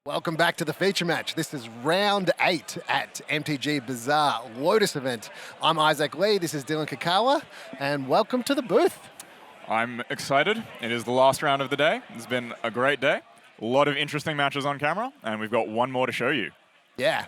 Welcome back to the feature match. This is round 8 at MTG Bazaar Lotus event. I'm Isaac Lee, this is Dylan Kakawa, and welcome to the booth. I'm excited. It is the last round of the day. It's been a great day. A lot of interesting matches on camera, and we've got one more to show you. Yeah,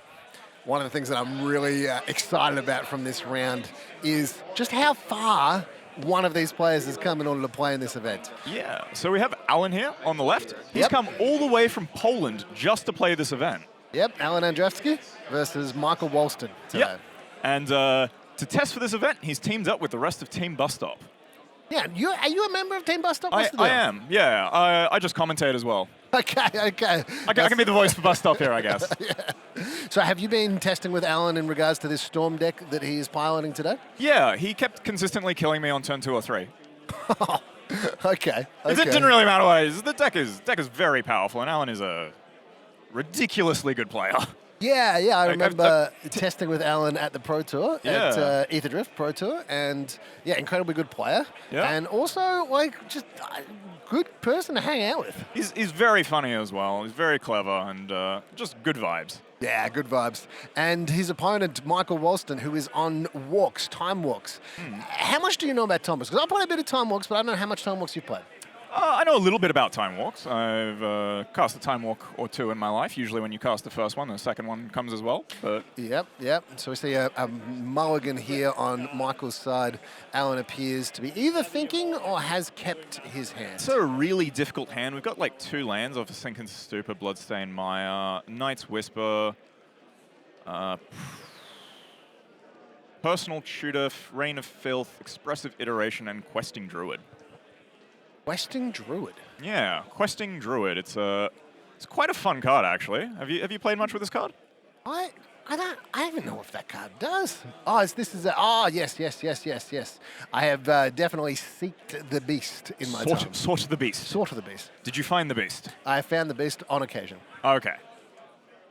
one of the things that I'm really excited about from this round is just how far one of these players has come in order to play in this event. Yeah, so we have Alan here on the left. He's Yep. come all the way from Poland just to play this event. Yep, Alan Adrzejswki versus Michael Wahlsten today. Yep. And to test for this event, he's teamed up with the rest of Team Bus Stop. Yeah, are you a member of Team Bus Stop? I am, yeah. I just commentate as well. Okay. I can be the voice for Bus Stop here, I guess. Yeah. So have you been testing with Alan in regards to this Storm deck that he is piloting today? Yeah, he kept consistently killing me on turn 2 or 3. Okay. It didn't really matter what it is. The deck is very powerful, and Alan is a ridiculously good player. Yeah, I remember testing with Alan at the Pro Tour, at Ether Drift Pro Tour, and yeah, incredibly good player. Yeah. And also, like, just a good person to hang out with. He's very funny as well. He's very clever and just good vibes. Yeah, good vibes. And his opponent, Michael Wahlsten, who is on walks, time walks. How much do you know about time walks? Because I played a bit of time walks, but I don't know how much time walks you've played. I know a little bit about time walks. I've cast a time walk or two in my life. Usually when you cast the first one, the second one comes as well. But Yep. So we see a mulligan here on Michael's side. Alan appears to be either thinking or has kept his hand. it's a really difficult hand. We've got like 2 lands of Sinking Stupor, Bloodstained Mire, Knight's Whisper, Personal Tutor, Reign of Filth, Expressive Iteration, and Questing Druid. Questing Druid. Yeah, Questing Druid. It's quite a fun card actually. Have you played much with this card? I don't even know if that card does. Yes. I have definitely seeked the beast in my time. Sort of the beast. Sort of the beast. Did you find the beast? I found the beast on occasion. Okay.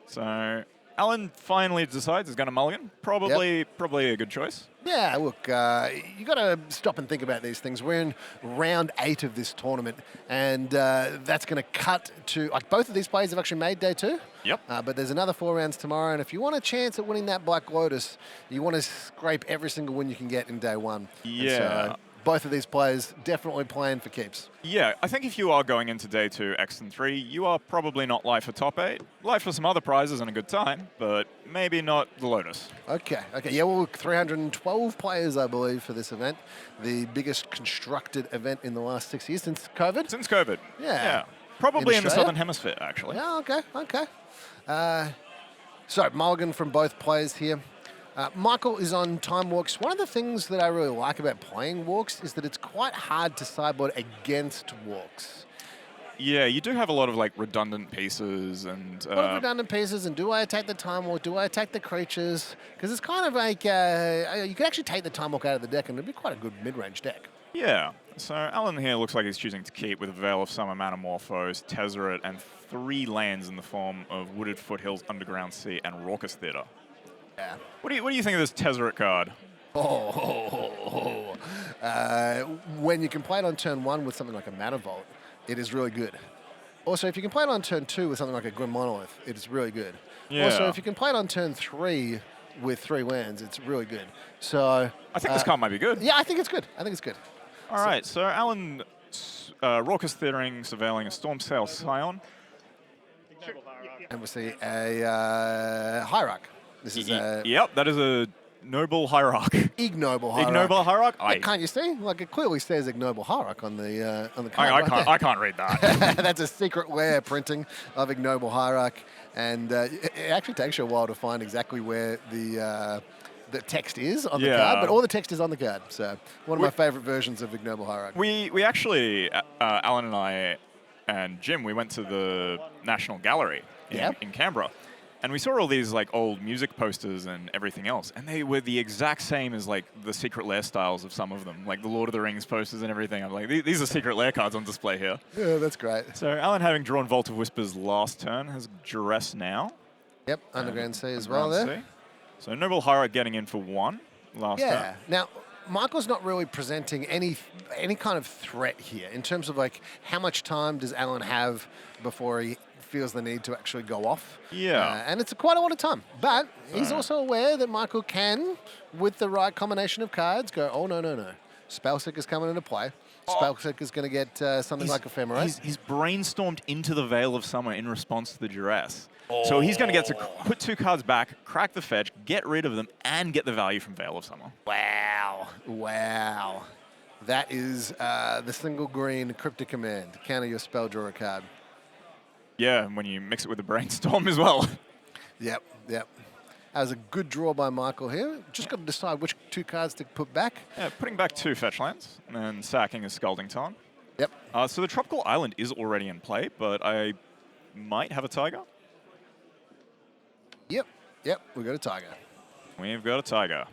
So Alan finally decides he's going to mulligan. Probably a good choice. Yeah, look, you got to stop and think about these things. We're in round 8 of this tournament, and that's going to cut to, like, both of these players have actually made day 2. Yep. But there's another 4 rounds tomorrow, and if you want a chance at winning that Black Lotus, you want to scrape every single win you can get in day 1. Yeah. And so both of these players definitely playing for keeps. Yeah, I think if you are going into day 2, X and 3, you are probably not live for top 8. Live for some other prizes and a good time, but maybe not the Lotus. Okay. Yeah, well, 312 players, I believe, for this event. The biggest constructed event in the last 6 years since COVID. Since COVID. Yeah. Probably in the Australia? Southern Hemisphere, actually. Yeah, okay. So, mulligan from both players here. Michael is on time walks. One of the things that I really like about playing walks is that it's quite hard to sideboard against walks. Yeah, you do have a lot of like redundant pieces and... A lot of redundant pieces, and do I attack the time walk? Do I attack the creatures? Because it's kind of like, you could actually take the time walk out of the deck and it'd be quite a good mid-range deck. Yeah, so Alan here looks like he's choosing to keep with Veil of Summer, Manamorphose, Tezzeret, and 3 lands in the form of Wooded Foothills, Underground Sea, and Raucous Theatre. Yeah. What do you think of this Tezzeret card? When you can play it on turn 1 with something like a Mana Vault, it is really good. Also, if you can play it on turn 2 with something like a Grim Monolith, it is really good. Yeah. Also, if you can play it on turn 3 with 3 lands, it's really good. So I think this card might be good. yeah, I think it's good. All right, so Alan Raucous Theatering, Surveilling a Stormsail Scion. And we see a Hierarch. This is a Yep, that is a Noble Hierarch. Ignoble Hierarch. Ignoble Hierarch? Can't you see? Like, it clearly says Ignoble Hierarch on the card. I can't read that. That's a secret layer printing of Ignoble Hierarch, and it actually takes you a while to find exactly where the text is on the card, but all the text is on the card. So one of my favorite versions of Ignoble Hierarch. We actually, Alan and I and Jim, we went to the National Gallery in Canberra. And we saw all these like old music posters and everything else, and they were the exact same as like the Secret Lair styles of some of them, like the Lord of the Rings posters and everything. I'm like, these are Secret Lair cards on display here. Yeah, that's great. So Alan, having drawn Vault of Whispers last turn, has Duress now. Yep, Underground Sea as well there. Sea. So Noble Hierarch getting in for 1 last turn. Yeah. Now, Michael's not really presenting any kind of threat here in terms of like how much time does Alan have before he feels the need to actually go off. Yeah. And it's quite a lot of time. But he's also aware that Michael can, with the right combination of cards, go, oh, no, no, no. Spellseeker is coming into play. Spellseeker is going to get something like Ephemerate. He's brainstormed into the Veil of Summer in response to the duress. So he's going to get to put 2 cards back, crack the fetch, get rid of them, and get the value from Veil of Summer. Wow. Wow. That is the single green Cryptic Command. Counter your spell, draw a card. Yeah, and when you mix it with the Brainstorm as well. Yep, yep. That was a good draw by Michael here. Just got to decide which 2 cards to put back. Yeah, putting back 2 fetch lands and sacking a Scalding Tarn. Yep. So the Tropical Island is already in play, but I might have a Tiger. Yep, yep, we've got a Tiger. We've got a Tiger.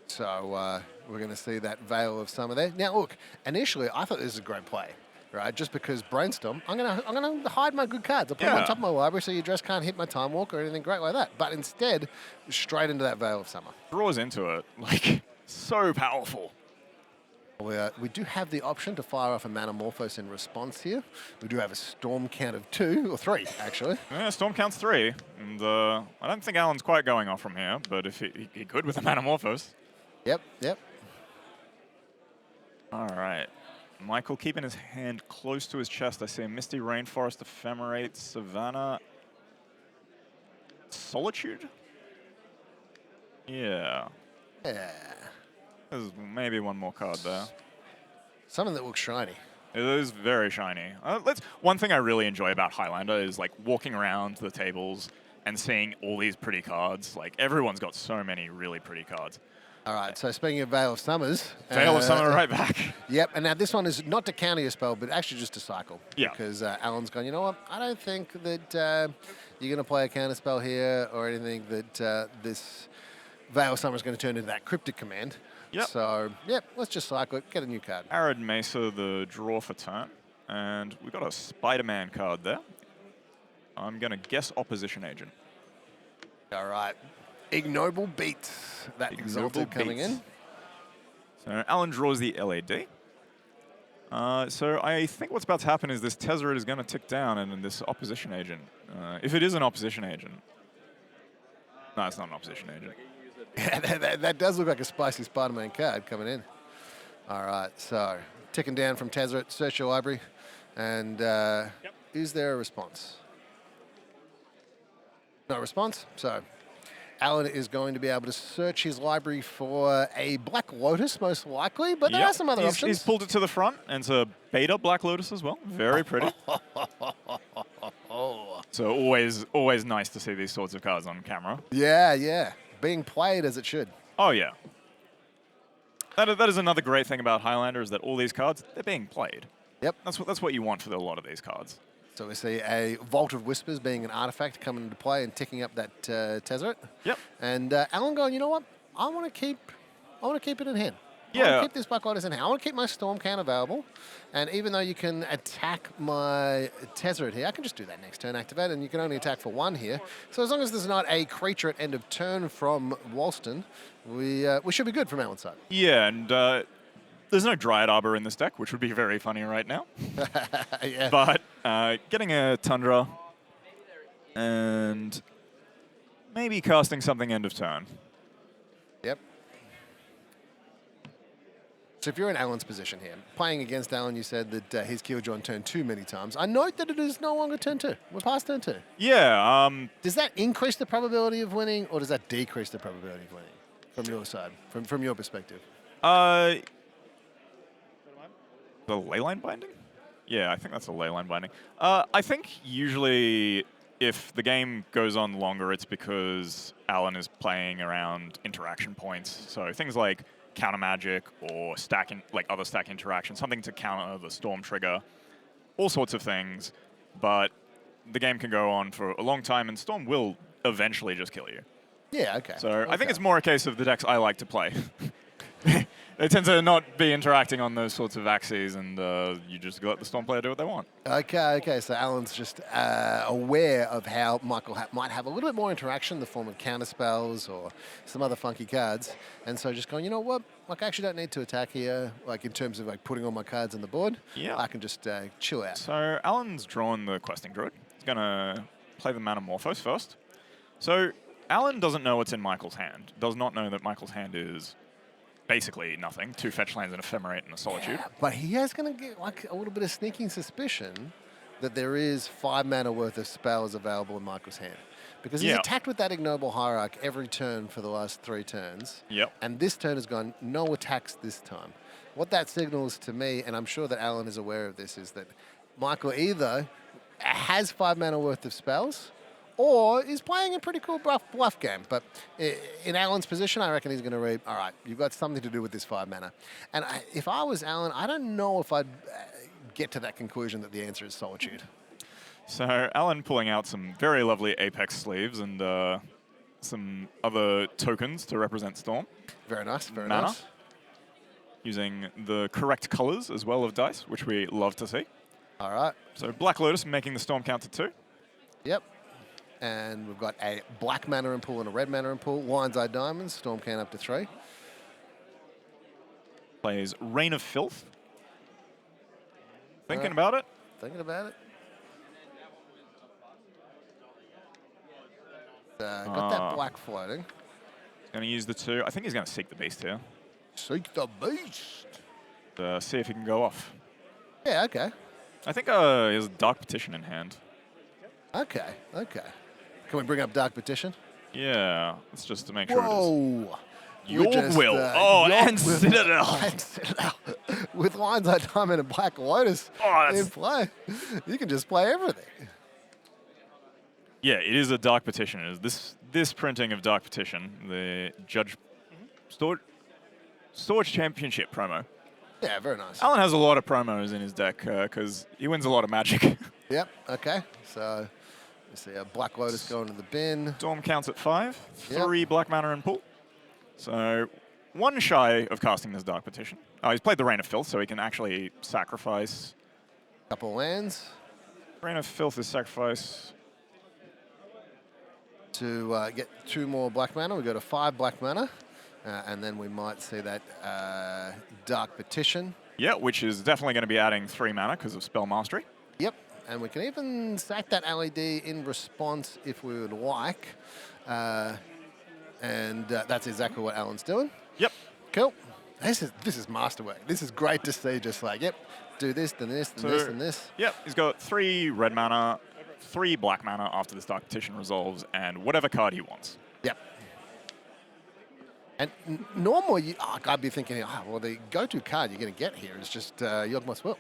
So we're going to see that Veil of Summer there. Now, look, initially I thought this was a great play, right? Just because Brainstorm, I'm gonna hide my good cards. I'll put them on top of my library so your dress can't hit my Time Walk or anything great like that. But instead, straight into that Veil of Summer. Draws into it, like, so powerful. We do have the option to fire off a Manamorphose in response here. We do have a Storm count of 2, or 3, actually. Yeah, Storm counts 3. And I don't think Alan's quite going off from here, but if he could with a Manamorphose. Yep, yep. All right. Michael keeping his hand close to his chest. I see a Misty Rainforest, Ephemerate, Savannah, Solitude? Yeah. Yeah. There's maybe one more card there. Something that looks shiny. It is very shiny. One thing I really enjoy about Highlander is like walking around the tables and seeing all these pretty cards. Like everyone's got so many really pretty cards. All right, so speaking of Veil of Summers. Veil of Summer right back. Yep, and now this one is not to counter your spell, but actually just to cycle. Yeah. Because Alan's gone, you know what, I don't think that you're going to play a counter spell here or anything that this Veil of Summer is going to turn into that Cryptic Command. Yep. So, yep, let's just cycle it, get a new card. Arid Mesa, the draw for turn. And we've got a Spider-Man card there. I'm going to guess Opposition Agent. All right. Ignoble Beats. That Exalted coming in. So Alan draws the LAD. So I think what's about to happen is this Tezzeret is going to tick down and then this Opposition Agent. If it is an Opposition Agent. No, it's not an Opposition Agent. that does look like a spicy Spider-Man card coming in. All right, so ticking down from Tezzeret, search your library, and is there a response? No response, so Alan is going to be able to search his library for a Black Lotus, most likely, but there are some other options. He's pulled it to the front, and it's a beta Black Lotus as well. Very pretty. So always nice to see these sorts of cards on camera. Yeah, yeah. Being played as it should. Oh, yeah. That is another great thing about Highlander is that all these cards, they're being played. Yep. That's what you want for a lot of these cards. So we see a Vault of Whispers being an artifact coming into play and ticking up that Tezzeret. Yep. And Alan going, you know what? I want to keep it in hand. Yeah. I want to keep this Black Lotus in hand. I want to keep my Storm count available. And even though you can attack my Tezzeret here, I can just do that next turn, activate, and you can only attack for 1 here. So as long as there's not a creature at end of turn from Wahlsten, we should be good from Alan's side. Yeah, and there's no Dryad Arbor in this deck, which would be very funny right now. Yeah. But getting a Tundra and maybe casting something end of turn. Yep. So if you're in Alan's position here, playing against Alan, you said that he's killed you on turn 2 many times. I note that it is no longer turn 2. We're past turn 2. Yeah. Does that increase the probability of winning, or does that decrease the probability of winning from your side, from your perspective? The Leyline Binding? Yeah, I think that's a Leyline Binding. I think usually if the game goes on longer, it's because Alan is playing around interaction points. So things like counter magic or other stack interaction, something to counter the Storm trigger, all sorts of things. But the game can go on for a long time, and Storm will eventually just kill you. Yeah, okay. So I think it's more a case of the decks I like to play. They tend to not be interacting on those sorts of axes, and you just let the Storm player do what they want. Okay. So Alan's just aware of how Michael might have a little bit more interaction in the form of counter spells or some other funky cards, and so just going, you know what? Like, I actually don't need to attack here. Like in terms of like putting all my cards on the board, yeah, I can just chill out. So Alan's drawn the Questing Druid. He's going to play the Manamorphose first. So Alan doesn't know what's in Michael's hand. Does not know that Michael's hand is basically nothing. 2 fetch lands, an Ephemerate, and a Solitude. Yeah, but he is going to get like a little bit of sneaking suspicion that there is 5 mana worth of spells available in Michael's hand. Because he's attacked with that Ignoble Hierarch every turn for the last 3 turns. Yep. And this turn has gone no attacks this time. What that signals to me, and I'm sure that Alan is aware of this, is that Michael either has 5 mana worth of spells or is playing a pretty cool bluff game. But in Alan's position, I reckon he's going to read, all right, you've got something to do with this 5 mana. And if I was Alan, I don't know if I'd get to that conclusion that the answer is Solitude. So Alan pulling out some very lovely Apex sleeves and some other tokens to represent Storm. Very nice, very mana. nice. Using the correct colors as well of dice, which we love to see. All right. So Black Lotus making the Storm counter 2. Yep. And we've got a black mana in pool and a red mana in pool. Lion's Eye Diamonds, Storm can up to 3. Plays Reign of Filth. Thinking about it. Thinking about it. Got that black floating. Going to use the 2. I think he's going to Seek the Beast here. Seek the Beast. See if he can go off. Yeah, okay. I think he has Dark Petition in hand. Okay, okay. Can we bring up Dark Petition? Yeah, it's just to make sure it is. Whoa. Your will. And Citadel. And Citadel. With Lion's Eye Diamond and Black Lotus in play, you can just play everything. Yeah, it is a Dark Petition. It is this printing of Dark Petition, the Judge Storage Championship promo. Yeah, very nice. Alan has a lot of promos in his deck because he wins a lot of Magic. Yep, okay. So, you see a Black Lotus going to the bin. Storm counts at 5, 3 black mana in pool. So, 1 shy of casting this Dark Petition. He's played the Reign of Filth, so he can actually sacrifice. Couple of lands. Reign of Filth is sacrifice. To get 2 more black mana, we go to 5 black mana. And then we might see that Dark Petition. Yeah, which is definitely going to be adding 3 mana because of Spell Mastery. Yep, and we can even sack that LED in response if we would like. And that's exactly what Alan's doing. Yep. Cool. This is masterwork. This is great to see. Just like, yep, do this, then this, then this, and this. Yep, he's got 3 red mana, 3 black mana after this Dark Petition resolves, and whatever card he wants. Yep. And normally, I'd be thinking, well, the go-to card you're going to get here is just Yawgmoth's Will.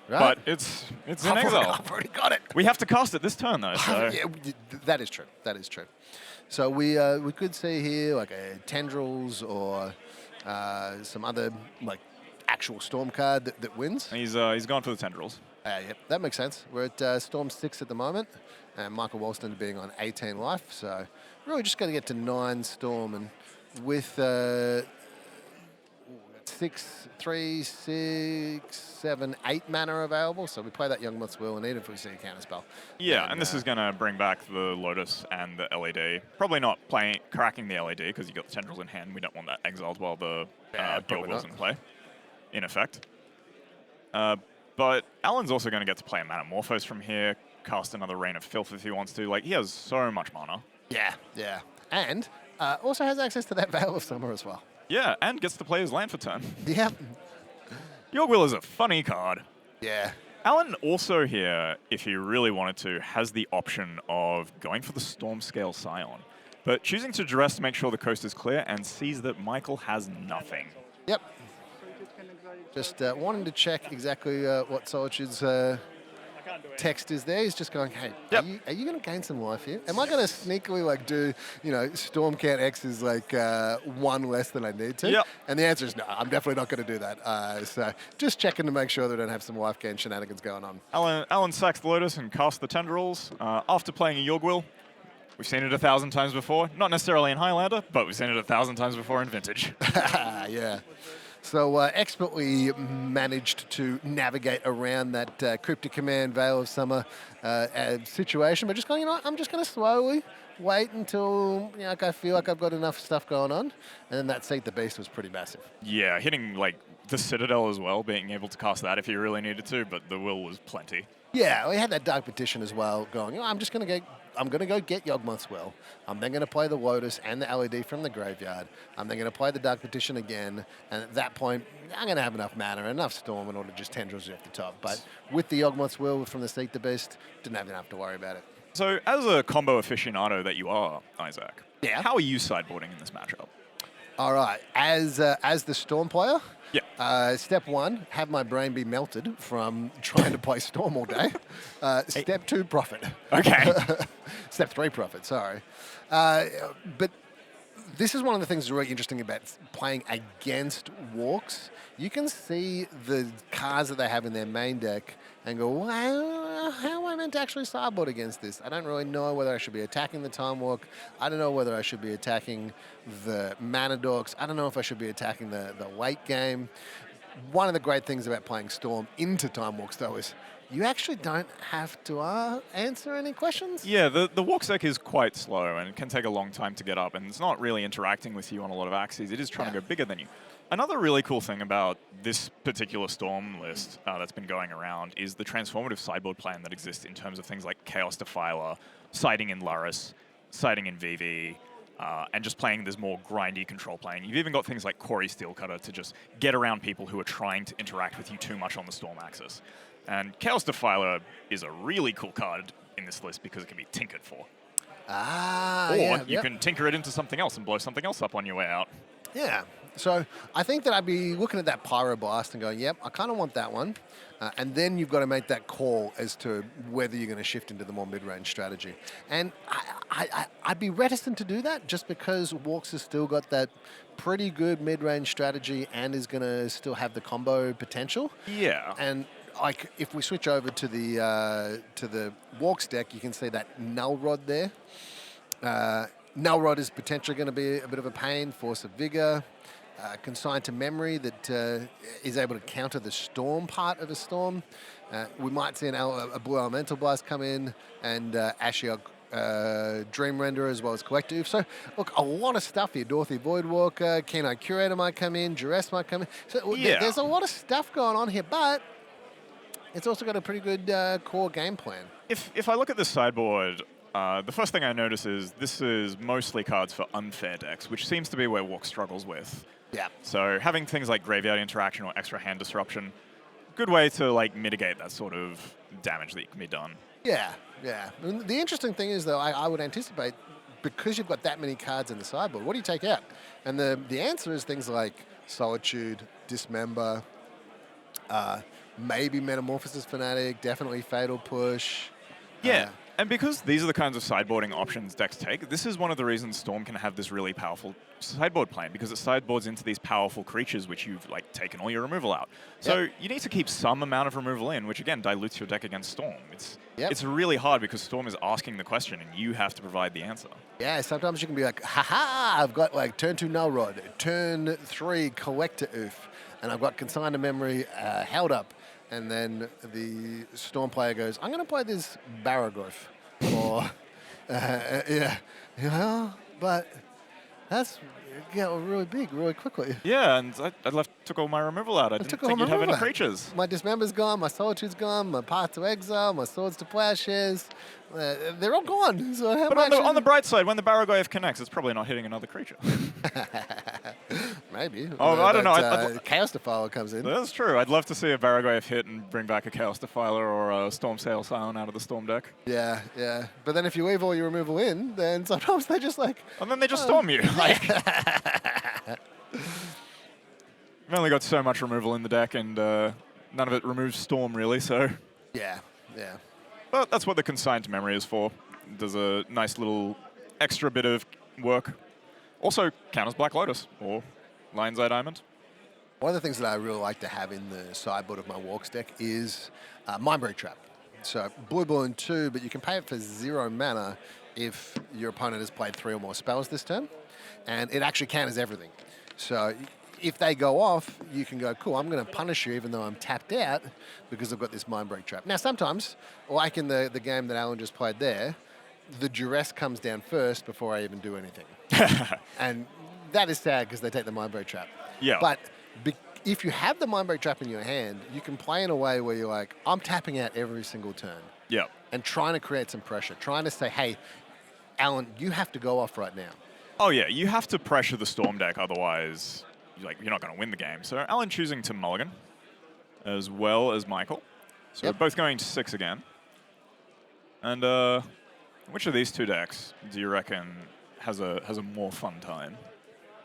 Right? But it's in exile. I've already got it. We have to cast it this turn, though. So. Yeah, that is true. That is true. So we could see here like a Tendrils or some other like actual Storm card that wins. He's gone for the Tendrils. Yep, that makes sense. We're at Storm 6 at the moment, and Michael Wahlsten being on 18 life. So really just got to get to 9 Storm, and with 6, 3, 6, 7, 8 mana available. So we play that Yawgmoth's Will, and even if we see a counterspell. Yeah, and this is going to bring back the Lotus and the LED. Probably not cracking the LED because you got the Tendrils in hand. We don't want that exiled while the Yawgmoth's in play, in effect. But Alan's also going to get to play a Manamorphose from here, cast another Reign of Filth if he wants to. Like, he has so much mana. Yeah, yeah. And also has access to that Veil of Summer as well. Yeah, and gets to play his land for turn. Yeah. Yawgmoth is a funny card. Yeah. Alan also here, if he really wanted to, has the option of going for the Storm Scale Scion, but choosing to duress to make sure the coast is clear and sees that Michael has nothing. Yep. Just wanting to check exactly what Solitude's text is there. He's just going, hey, are you going to gain some life here? Am I going to sneakily like do, Storm Count X is like 1 less than I need to? Yep. And the answer is no, I'm definitely not going to do that. So just checking to make sure that I don't have some life gain shenanigans going on. Alan sacks the Lotus and casts the Tendrils after playing a Yawgwill. We've seen it 1,000 times before. Not necessarily in Highlander, but we've seen it 1,000 times before in Vintage. Yeah. So expertly managed to navigate around that Cryptic Command Veil of Summer situation, but just going, I'm just going to slowly wait until I feel like I've got enough stuff going on, and then that Seek the Beast was pretty massive. Yeah, hitting like the Citadel as well, being able to cast that if you really needed to, but the Will was plenty. Yeah, we had that Dark Petition as well going, I'm going to go get Yawgmoth's Will. I'm then going to play the Lotus and the LED from the graveyard. I'm then going to play the Dark Petition again. And at that point, I'm going to have enough mana, enough Storm in order to just tendrils you off the top. But with the Yawgmoth's Will from the Seek the Beast, didn't have enough to worry about it. So as a combo aficionado that you are, Isaac, Yeah. how are you sideboarding in this matchup? All right, as the Storm player, Yeah. step one, have my brain be melted from trying to play Storm all day. Step two, profit. Okay. Step three, profit, sorry. But this is one of the things that's really interesting about playing against Walks. You can see the cards that they have in their main deck and go, wow, how am I meant to actually sideboard against this? I don't really know whether I should be attacking the Time Walk. I don't know whether I should be attacking the Mana Dorks. I don't know if I should be attacking the late game. One of the great things about playing Storm into Time Walks, though, is you actually don't have to answer any questions. Yeah, the walk deck is quite slow and it can take a long time to get up, and it's not really interacting with you on a lot of axes. It is trying to go bigger than you. Another really cool thing about this particular Storm list that's been going around is the transformative sideboard plan that exists in terms of things like Chaos Defiler, siding in Luris, siding in VV, and just playing this more grindy control playing. You've even got things like Corey Steelcutter to just get around people who are trying to interact with you too much on the Storm axis. And Chaos Defiler is a really cool card in this list because it can be tinkered for. Or you can tinker it into something else and blow something else up on your way out. Yeah. So I think that I'd be looking at that Pyroblast and going, yep, I kind of want that one. And then you've got to make that call as to whether you're going to shift into the more mid-range strategy. And I'd be reticent to do that just because Walks has still got that pretty good mid-range strategy and is going to still have the combo potential. Yeah. And like if we switch over to the Walks deck, you can see that Null Rod there. Null Rod is potentially going to be a bit of a pain. Force of Vigor. Consigned to Memory that is able to counter the Storm part of a Storm. We might see a Blue Elemental Blast come in and Ashiok Dream Render as well as Collective. So, look, a lot of stuff here. Dorothy Voidwalker, Keen-Eyed Curator might come in, Duress might come in. So there's a lot of stuff going on here, but it's also got a pretty good core game plan. If I look at the sideboard, the first thing I notice is this is mostly cards for unfair decks, which seems to be where Walk struggles with. Yeah. So having things like Graveyard Interaction or Extra Hand Disruption, good way to like mitigate that sort of damage that can be done. Yeah, yeah. And the interesting thing is, though, I would anticipate, because you've got that many cards in the sideboard, what do you take out? And the answer is things like Solitude, Dismember, maybe Metamorphosis Fanatic, definitely Fatal Push. Yeah. And because these are the kinds of sideboarding options decks take, this is one of the reasons Storm can have this really powerful sideboard plan, because it sideboards into these powerful creatures which you've like taken all your removal out. So you need to keep some amount of removal in, which again dilutes your deck against Storm. It's really hard because Storm is asking the question and you have to provide the answer. Yeah, sometimes you can be like, haha, I've got like turn 2 Null Rod, turn 3 Collector Oof, and I've got Consigned to Memory held up. And then the Storm player goes, I'm going to play this Baragorth. Or, but that's really big, really quickly. Yeah, and I took all my removal out. I didn't think you'd have any creatures. My Dismember's gone, my Solitude's gone, my Path to Exile, my Swords to Plowshares. They're all gone. So but on the bright side, when the Baragorth connects, it's probably not hitting another creature. Maybe. Oh, I don't know. Chaos Defiler comes in. That's true. I'd love to see a Baragorth hit and bring back a Chaos Defiler or a Storm Sail Silent out of the Storm deck. Yeah, yeah. But then if you leave all your removal in, then sometimes they just like... And then they just storm you. Like, I've only got so much removal in the deck, and none of it removes Storm, really, so... Yeah, yeah. But that's what the Consigned to Memory is for. It does a nice little extra bit of work. Also counters Black Lotus or Lion's Eye Diamond. One of the things that I really like to have in the sideboard of my Walks deck is Mindbreak Trap. So blue and 2, but you can pay it for 0 mana if your opponent has played 3 or more spells this turn. And it actually counters everything. So if they go off, you can go, cool, I'm going to punish you even though I'm tapped out because I've got this Mindbreak Trap. Now, sometimes, like in the game that Alan just played there, the duress comes down first before I even do anything. And that is sad because they take the Mindbreak Trap. Yeah. But if you have the Mindbreak Trap in your hand, you can play in a way where you're like, I'm tapping out every single turn. Yeah. And trying to create some pressure, trying to say, hey, Alan, you have to go off right now. Oh yeah, you have to pressure the Storm deck, otherwise you're not going to win the game. So Alan choosing to mulligan, as well as Michael. So we're both going to 6 again. And which of these two decks do you reckon has a more fun time?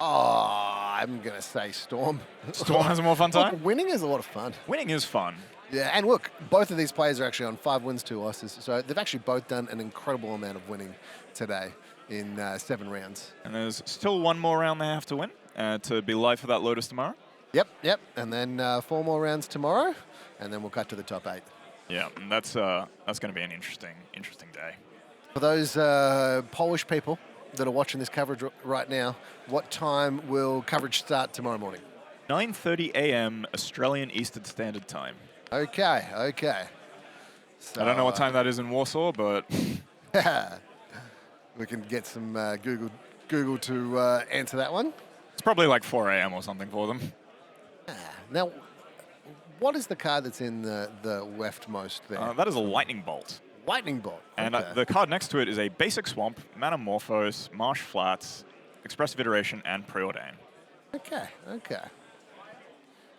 Oh, I'm going to say Storm. Storm has a more fun time? Look, winning is a lot of fun. Winning is fun. Yeah, and look, both of these players are actually on 5 wins, 2 losses. So they've actually both done an incredible amount of winning today in 7 rounds. And there's still one more round they have to win to be live for that Lotus tomorrow. Yep. And then 4 more rounds tomorrow, and then we'll cut to the top 8. Yeah, and that's going to be an interesting day. For those Polish people that are watching this coverage right now, what time will coverage start tomorrow morning? 9:30 a.m. Australian Eastern Standard Time. Okay. So, I don't know what time that is in Warsaw, but we can get some Google to answer that one. It's probably like 4 a.m. or something for them. Now, what is the card that's in the leftmost there? That is a Lightning Bolt. Lightning Bolt. And the card next to it is a Basic Swamp, Manamorphose, Marsh Flats, Expressive Iteration, and Preordain. Okay.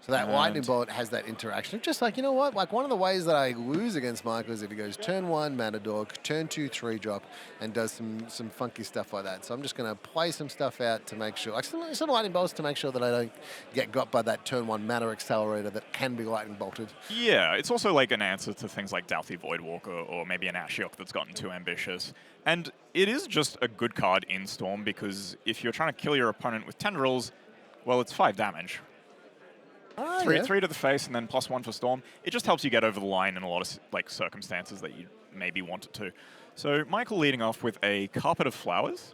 So that Lightning Bolt has that interaction. Just like, you know what? Like one of the ways that I lose against Michael is if he goes turn 1, Mana Dog, turn 2, 3 drop, and does some funky stuff like that. So I'm just going to play some stuff out to make sure, like some Lightning Bolts to make sure that I don't get got by that turn 1 Mana Accelerator that can be Lightning Bolted. Yeah, it's also like an answer to things like Douthie Voidwalker or maybe an Ashiok that's gotten too ambitious. And it is just a good card in Storm because if you're trying to kill your opponent with Tendrils, well, it's 5 damage. Three to the face and then +1 for Storm. It just helps you get over the line in a lot of circumstances that you maybe want it to. So Michael leading off with a Carpet of Flowers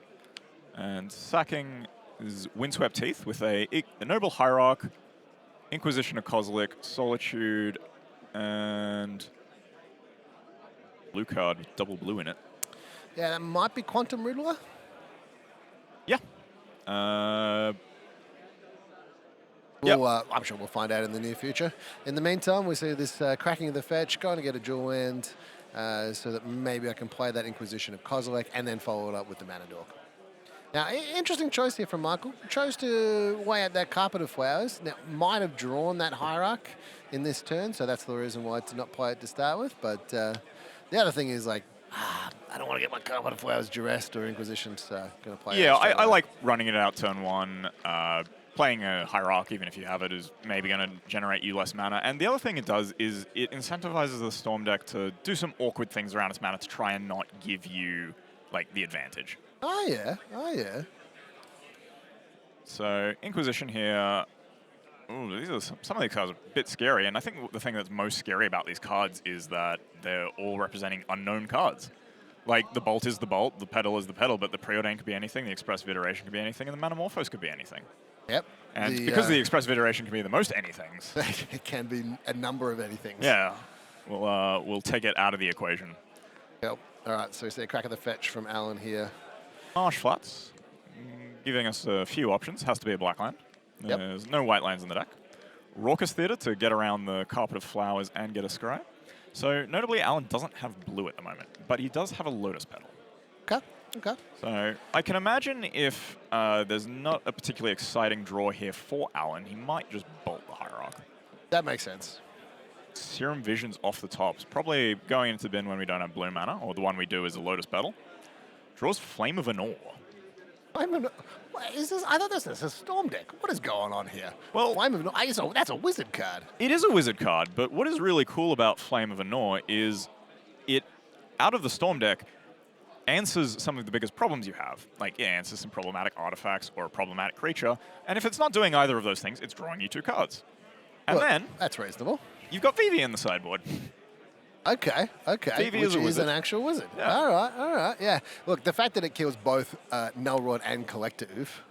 and sacking his Windswept Teeth with a Noble Hierarch, Inquisition of Kozilek, Solitude, and blue card with double blue in it. Yeah, that might be Quantum Riddler. Yeah. I'm sure we'll find out in the near future. In the meantime, we see this cracking of the fetch, going to get a dual land so that maybe I can play that Inquisition of Kozilek and then follow it up with the Mana Dork. Now, interesting choice here from Michael. Chose to weigh out that Carpet of Flowers. Now, might have drawn that Hierarch in this turn, so that's the reason why to not play it to start with. But the other thing is like, I don't want to get my Carpet of Flowers duressed or Inquisition, so I'm going to play it. Yeah, I like running it out turn 1. Playing a Hierarch, even if you have it, is maybe going to generate you less mana. And the other thing it does is it incentivizes the Storm deck to do some awkward things around its mana to try and not give you, the advantage. Oh, yeah. So, Inquisition here. Ooh, these are some of these cards are a bit scary. And I think the thing that's most scary about these cards is that they're all representing unknown cards. Like, the Bolt is the Bolt, the Petal is the Petal, but the Preordain could be anything, the Expressive Iteration could be anything, and the Manamorphose could be anything. Yep. And because the Expressive Iteration can be the most anythings. It can be a number of anythings. Yeah. We'll take it out of the equation. Yep. All right, so we see a crack of the fetch from Alan here. Marsh Flats, giving us a few options. Has to be a black land. There's no white lands in the deck. Raucous Theatre to get around the Carpet of Flowers and get a Scry. So notably, Alan doesn't have blue at the moment, but he does have a Lotus Petal. Okay. So I can imagine if there's not a particularly exciting draw here for Alan, he might just bolt the Hierarch. That makes sense. Serum Vision's off the top. It's probably going into the bin when we don't have blue mana, or the one we do is a Lotus Petal. Draws Flame of Anor. I thought this is a Storm deck. What is going on here? Well, Flame of Anor, that's a wizard card. It is a wizard card, but what is really cool about Flame of Anor is it, out of the Storm deck, answers some of the biggest problems you have. Like, it answers some problematic artifacts or a problematic creature, and if it's not doing either of those things, it's drawing you 2 cards. And then that's reasonable. You've got Vivi in the sideboard. Okay. Vivi Which is an actual wizard. Yeah. All right. Yeah. Look, the fact that it kills both Null Rod and Collective,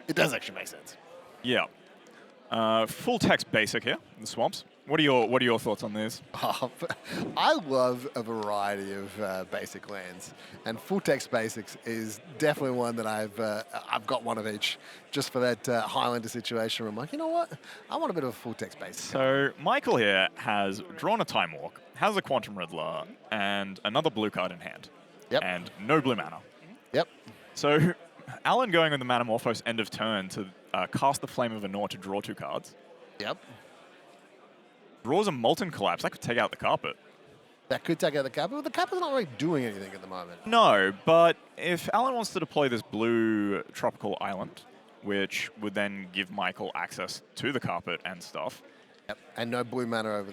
it does actually make sense. Yeah. Full text basic here, the swamps. What are your thoughts on this? Oh, I love a variety of basic lands, and full text basics is definitely one that I've got one of each, just for that Highlander situation where I'm like, you know what, I want a bit of a full text basic. So Michael here has drawn a Time Walk, has a Quantum Riddler, and another blue card in hand. Yep. And no blue mana. Yep. So Alan going with the Manamorphose end of turn to cast the Flame of Anor to draw 2 cards. Yep. Draws a Molten Collapse. That could take out the carpet. That could take out the carpet, but the carpet's not really doing anything at the moment. No, but if Alan wants to deploy this blue tropical island, which would then give Michael access to the carpet and stuff. Yep. And no blue mana over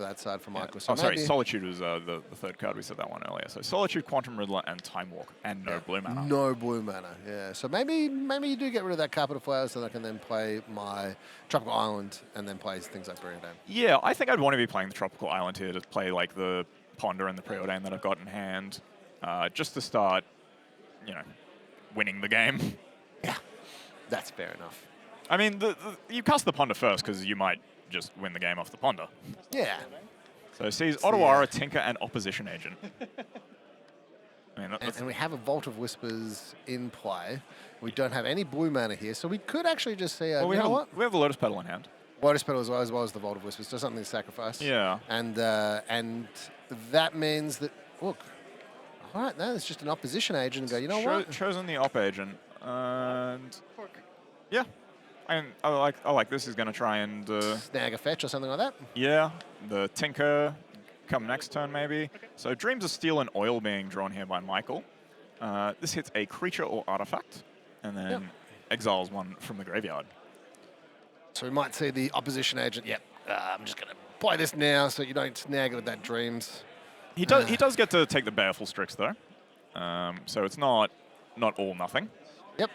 that side for Michael. So oh, sorry, Solitude was the third card. We said that one earlier. So Solitude, Quantum Riddler, and Time Walk, and no blue mana. No blue mana, yeah. So maybe you do get rid of that Carpet of Flowers so that I can then play my Tropical Island and then play things like Preordain. Yeah, I think I'd want to be playing the Tropical Island here to play like the Ponder and the Preordain that I've got in hand, just to start, winning the game. Yeah, that's fair enough. I mean, you cast the Ponder first because you might just win the game off the Ponder. Yeah. So it sees Ottawara, Tinker, and Opposition Agent. I mean, and we have a Vault of Whispers in play. We don't have any blue mana here, so we could actually just say, well, we know what? We have the Lotus Petal in hand. Lotus Petal as well as the Vault of Whispers, so something to sacrifice. Yeah. And that means that, look, all right, now it's just an Opposition Agent and go, you know what? Chosen the Op Agent, and yeah. I like this. He's going to try and snag a fetch or something like that. Yeah, the Tinker come next turn maybe. So Dreams of Steel and Oil being drawn here by Michael. This hits a creature or artifact, and then exiles one from the graveyard. So we might see the Opposition Agent. Yep, I'm just going to play this now so you don't snag it with that Dreams. He does get to take the Baleful Strix though, so it's not all nothing. Yep.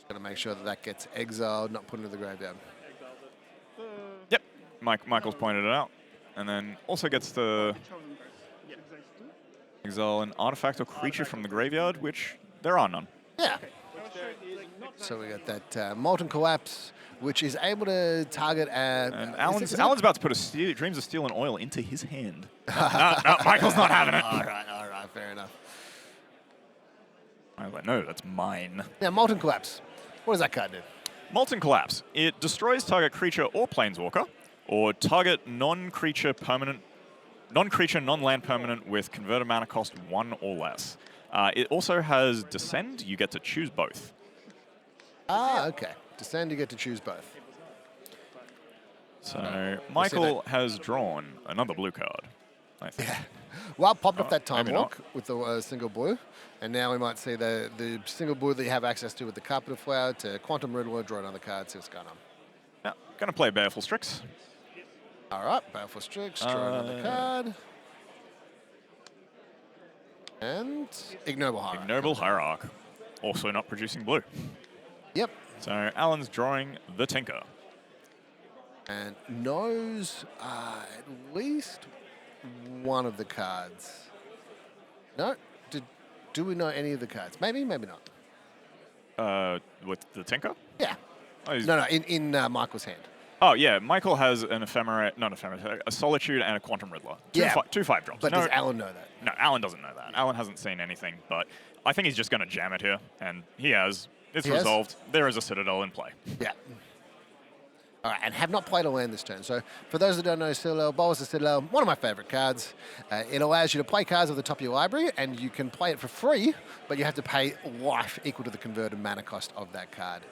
Got to make sure that gets exiled, not put into the graveyard. Yep, Michael's pointed it out. And then also gets to exile an artifact or creature from the graveyard, which there are none. Yeah. So we got that Molten Collapse, which is able to target... and Alan's about to put a Dreams of Steel and Oil into his hand. no, Michael's not having it. All right, fair enough. I was like, no, that's mine. Now, Molten Collapse. What does that card do? Molten Collapse. It destroys target creature or planeswalker, or target non-creature, non-land permanent with converted mana cost 1 or less. It also has Descend. You get to choose both. Okay. Descend, you get to choose both. So Michael has drawn another blue card. I think. Yeah. Well, popped up that Time maybe Walk with the single blue, and now we might see the single blue that you have access to with the Carpet of Flower to Quantum Riddler, draw another card, see what's going on. Yeah, going to play Baleful Strix. All right, Baleful Strix, draw another card. And Ignoble Hierarch. Ignoble Hierarch, also not producing blue. Yep. So Alan's drawing the Tinker. And knows at least one of the cards. No? Do we know any of the cards? Maybe, maybe not. With the Tinker? Yeah. Oh, no, in Michael's hand. Oh, yeah. Michael has an a Solitude and a Quantum Riddler. Two 5 drops. But does Alan know that? No, Alan doesn't know that. Alan hasn't seen anything, but I think he's just going to jam it here, and he has. It's resolved. There is a Citadel in play. Yeah. All right, and have not played a land this turn. So for those that don't know Citadel, Bolas the Citadel, one of my favorite cards. It allows you to play cards at the top of your library, and you can play it for free, but you have to pay life equal to the converted mana cost of that card.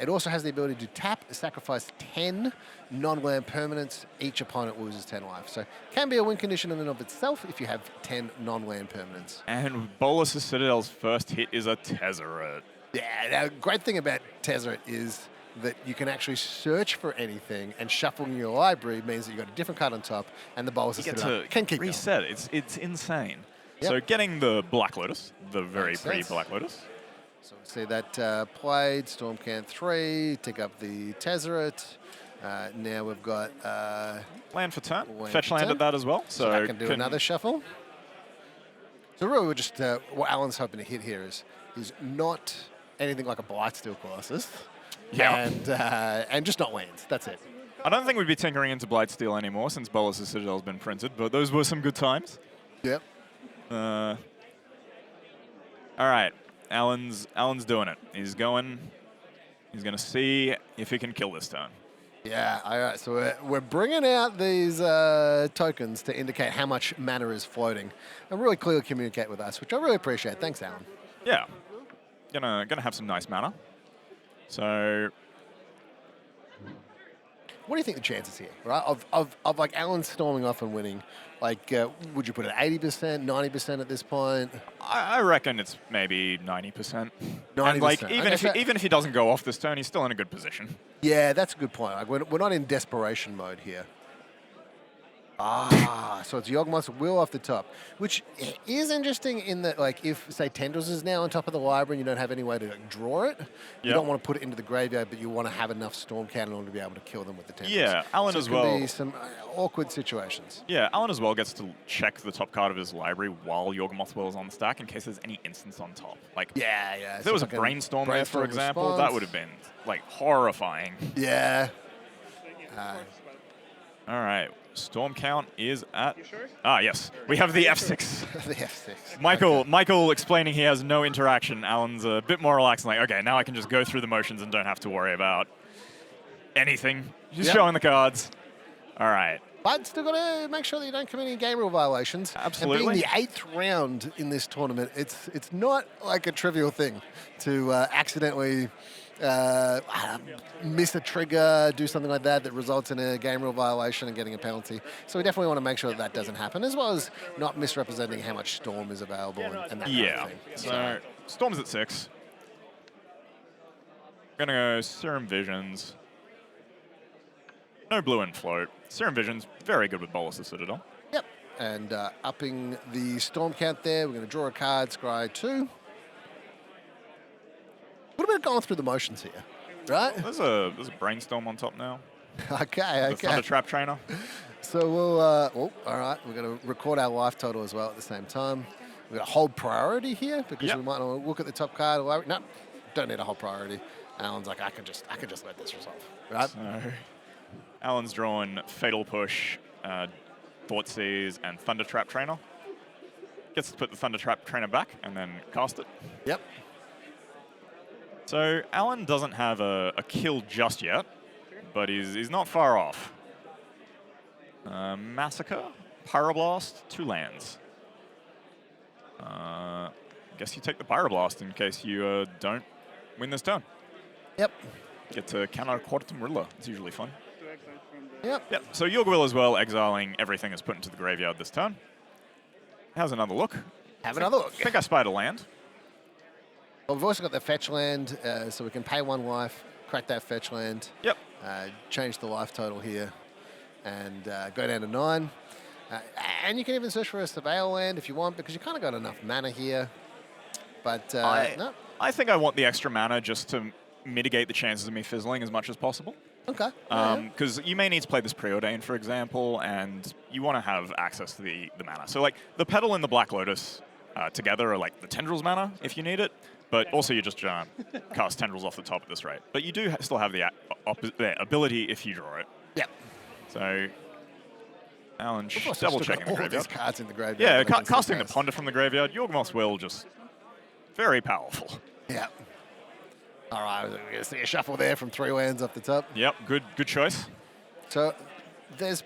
It also has the ability to tap, sacrifice 10 non-land permanents. Each opponent loses 10 life. So can be a win condition in and of itself if you have 10 non-land permanents. And Bolas the Citadel's first hit is a Tezzeret. Yeah, now, great thing about Tezzeret is that you can actually search for anything, and shuffling your library means that you've got a different card on top, and the Bolas can keep reset. Going. It's insane. Yep. So getting the Black Lotus, the very pretty Black Lotus. So we see that played, Stormcant 3, tick up the Tezzeret. Now we've got... land for turn. Fetch land at that as well. So I can do another shuffle. So really we're just... what Alan's hoping to hit here is not anything like a Blightsteel Colossus. Yeah. And just not lands. That's it. I don't think we'd be tinkering into Blightsteel anymore since Bolas' Citadel's been printed, but those were some good times. Yep. All right, Alan's doing it. He's going to see if he can kill this turn. Yeah, all right. So we're bringing out these tokens to indicate how much mana is floating and really clearly communicate with us, which I really appreciate. Thanks, Alan. Yeah, gonna have some nice mana. So, what do you think the chances here, right? Of like Alan storming off and winning? Like, would you put it 80%, 90% at this point? I reckon it's maybe 90%. 90%. And like even if he doesn't go off this turn, he's still in a good position. Yeah, that's a good point. Like, we're not in desperation mode here. So it's Yawgmoth's Will off the top, which is interesting in that, like, if, say, Tendrils is now on top of the library and you don't have any way to like, draw it, you don't want to put it into the graveyard, but you want to have enough Storm Cannon in order to be able to kill them with the Tendrils. Yeah, Alan so as it well. can be some awkward situations. Yeah, Alan as well gets to check the top card of his library while Yawgmoth's Will is on the stack in case there's any instance on top. Like, yeah. If there was a Brainstorm there, for example, that would have been, like, horrifying. Yeah. All right. Storm count is at... yes. We have the F6. The F6. Michael explaining he has no interaction. Alan's a bit more relaxed, like, okay, now I can just go through the motions and don't have to worry about anything. Just showing the cards. All right. But still got to make sure that you don't commit any game rule violations. Absolutely. And being the 8th round in this tournament, it's not like a trivial thing to accidentally miss a trigger, do something like that results in a game rule violation and getting a penalty. So we definitely want to make sure that doesn't happen, as well as not misrepresenting how much Storm is available and that kind of thing. So Storm's at 6. Gonna go Serum Visions. No blue and float. Serum Visions, very good with Bolas' Citadel. Yep. And upping the Storm count there, we're going to draw a card, scry 2. What about going through the motions here, right? There's a Brainstorm on top now. Okay. The Thunder Trap Trainer. So we'll, all right, we're going to record our life total as well at the same time. We're going to hold priority here because we might want to look at the top card. No, don't need a hold priority. Alan's like, I can just let this resolve, right? So Alan's drawn Fatal Push, Thoughtseize, and Thunder Trap Trainer. Gets to put the Thunder Trap Trainer back and then cast it. Yep. So Alan doesn't have a kill just yet, but he's not far off. Massacre, Pyroblast, 2 lands. Guess you take the Pyroblast in case you don't win this turn. Yep. Get to counter Quantum Riddler. It's usually fun. Yep. So Yawg Will as well, exiling everything is put into the graveyard this turn. How's another look? Have another look. I think I spied a land. Well, we've also got the fetch land, so we can pay 1 life, crack that fetch land. Yep. Change the life total here, and go down to 9. And you can even search for a Surveil land if you want, because you kind of got enough mana here. But no. I think I want the extra mana just to mitigate the chances of me fizzling as much as possible. Okay. Because you may need to play this Preordain, for example, and you want to have access to the mana. So like the Petal and the Black Lotus together are like the Tendrils mana if you need it, but also you just cast Tendrils off the top at this rate. But you do still have the ability if you draw it. Yep. So Alan double checking the all graveyard. these cards in the graveyard. Yeah, casting the Ponder from the graveyard. Yawgmoth's Will just very powerful. Yeah. All right, we're going to see a shuffle there from 3 lands off the top. Yep, good choice. So there's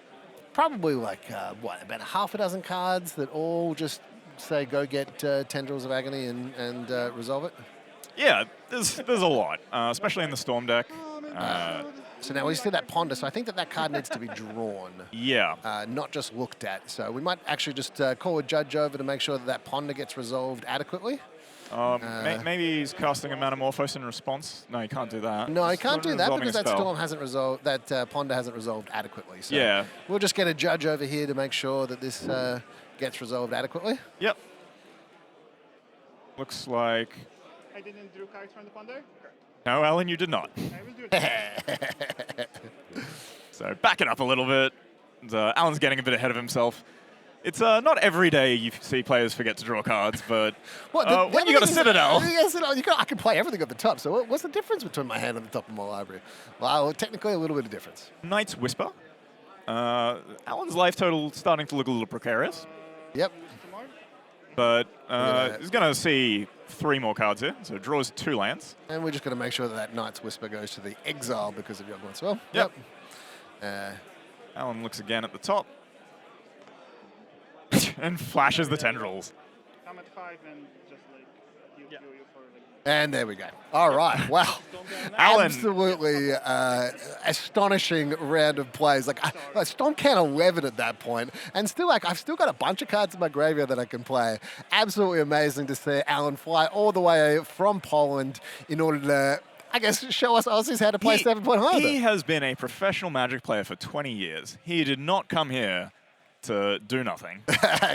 probably like, about half a dozen cards that all just say go get Tendrils of Agony and resolve it? Yeah, there's a lot, especially in the Storm deck. So now we see that Ponder, so I think that card needs to be drawn. Yeah. Not just looked at. So we might actually just call a judge over to make sure that Ponder gets resolved adequately. Maybe he's casting a Manamorphose in response. No, he can't do that. No, he can't do that because that spell. Storm hasn't resolved, that Ponder hasn't resolved adequately. So yeah. We'll just get a judge over here to make sure that this gets resolved adequately. Yep. Looks like... I didn't draw cards from the Ponder? No, Alan, you did not. I will do it. So back it up a little bit. Alan's getting a bit ahead of himself. It's not every day you see players forget to draw cards, but What, when you got a Citadel. I can play everything at the top. So what's the difference between my hand and the top of my library? Well, technically a little bit of difference. Knight's Whisper. Alan's life total starting to look a little precarious. Yep. But he's going to see 3 more cards here, so draws 2 lands. And we're just going to make sure that Knight's Whisper goes to the exile because of Young as well. Yep. Uh, Alan looks again at the top. And flashes the tendrils. I'm at 5 and just like you for like. and there we go. All right. Wow. Alan. Absolutely astonishing round of plays. Like I Storm Can 11 at that point, and still I've still got a bunch of cards in my graveyard that I can play. Absolutely amazing to see Alan fly all the way from Poland in order to, I guess, show us Aussies how to play 7-point Highlander. He has been a professional Magic player for 20 years. He did not come here to do nothing.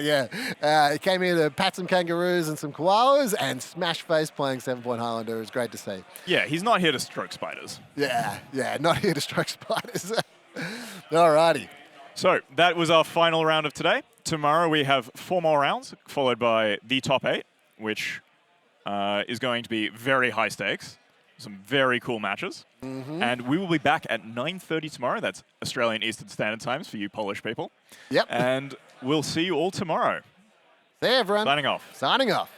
Yeah. He came here to pat some kangaroos and some koalas and smash face playing 7-point Highlander. It was great to see. Yeah, he's not here to stroke spiders. Yeah, not here to stroke spiders. All righty. So that was our final round of today. Tomorrow we have 4 more rounds, followed by the top 8, which is going to be very high stakes. Some very cool matches. Mm-hmm. And we will be back at 9:30 tomorrow. That's Australian Eastern Standard Times for you Polish people. Yep. And we'll see you all tomorrow. See you, everyone. Signing off. Signing off.